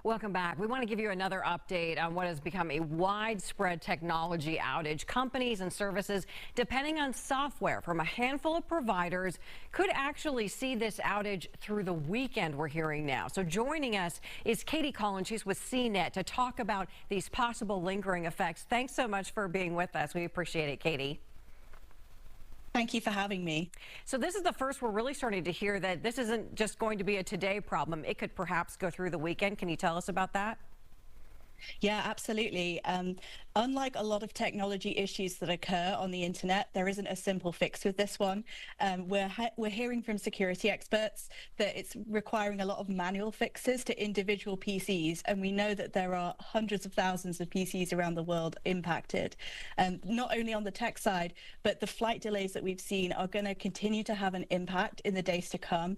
Welcome back. We want to give you another update on what has become a widespread technology outage. Companies and services depending on software from a handful of providers could actually see this outage through the weekend, we're hearing now. So joining us is Katie Collins. She's with CNET to talk about these possible lingering effects. Thanks so much for being with us. We appreciate it, Katie. Thank you for having me. So this is the first we're really starting to hear that this isn't just going to be a today problem. It could perhaps go through the weekend. Can you tell us about that? Yeah, absolutely. Unlike a lot of technology issues that occur on the internet, there isn't a simple fix with this one. We're hearing from security experts that it's requiring a lot of manual fixes to individual PCs, and we know that there are hundreds of thousands of PCs around the world impacted. Not only on the tech side, but the flight delays that we've seen are going to continue to have an impact in the days to come,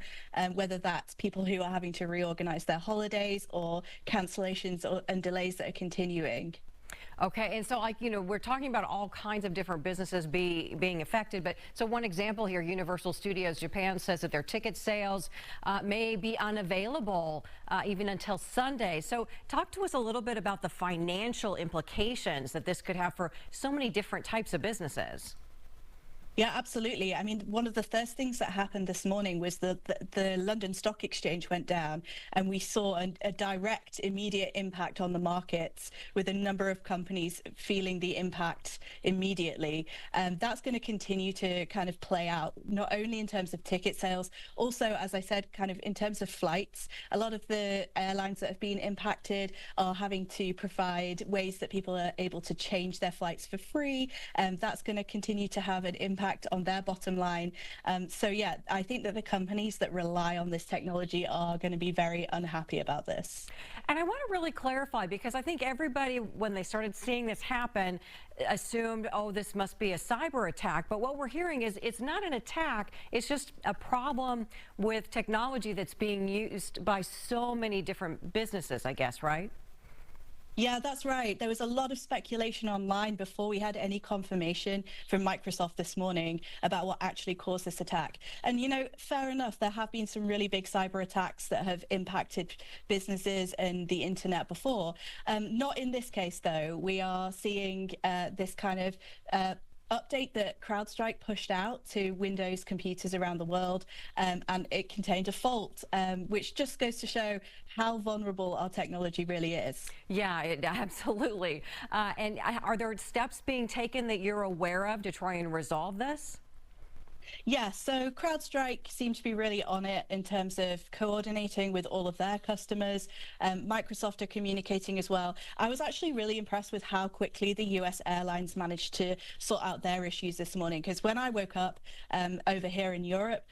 whether that's people who are having to reorganize their holidays or cancellations and delays that are continuing. Okay, and so we're talking about all kinds of different businesses being affected, but so one example here, Universal Studios Japan says that their ticket sales may be unavailable even until Sunday. So talk to us a little bit about the financial implications that this could have for so many different types of businesses. Yeah, absolutely. I mean, one of the first things that happened this morning was the London Stock Exchange went down, and we saw a direct, immediate impact on the markets, with a number of companies feeling the impact immediately. That's going to continue to kind of play out, not only in terms of ticket sales, also, as I said, kind of in terms of flights. A lot of the airlines that have been impacted are having to provide ways that people are able to change their flights for free, and that's going to continue to have an impact on their bottom line. So yeah, I think that the companies that rely on this technology are going to be very unhappy about this. And I want to really clarify, because I think everybody, when they started seeing this happen, assumed, oh, this must be a cyber attack. But what we're hearing is it's not an attack. It's just a problem with technology that's being used by so many different businesses, I guess, right? Yeah, that's right. There was a lot of speculation online before we had any confirmation from Microsoft this morning about what actually caused this attack. And, you know, fair enough, there have been some really big cyber attacks that have impacted businesses and the internet before. Not in this case, though. We are seeing this kind of update that CrowdStrike pushed out to Windows computers around the world, and it contained a fault, which just goes to show how vulnerable our technology really is. Yeah, absolutely. And are there steps being taken that you're aware of to try and resolve this? Yeah, so CrowdStrike seems to be really on it in terms of coordinating with all of their customers. Microsoft are communicating as well. I was actually really impressed with how quickly the US airlines managed to sort out their issues this morning, because when I woke up over here in Europe,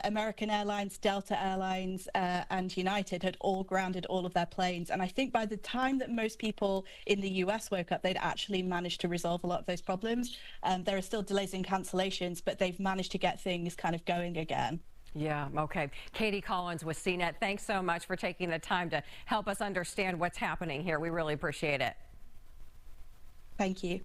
American Airlines, Delta Airlines, and United had all grounded all of their planes. And I think by the time that most people in the US woke up, they'd actually managed to resolve a lot of those problems. There are still delays and cancellations, but they've managed to get things kind of going again. Yeah, okay. Katie Collins with CNET, thanks so much for taking the time to help us understand what's happening here. We really appreciate it. Thank you.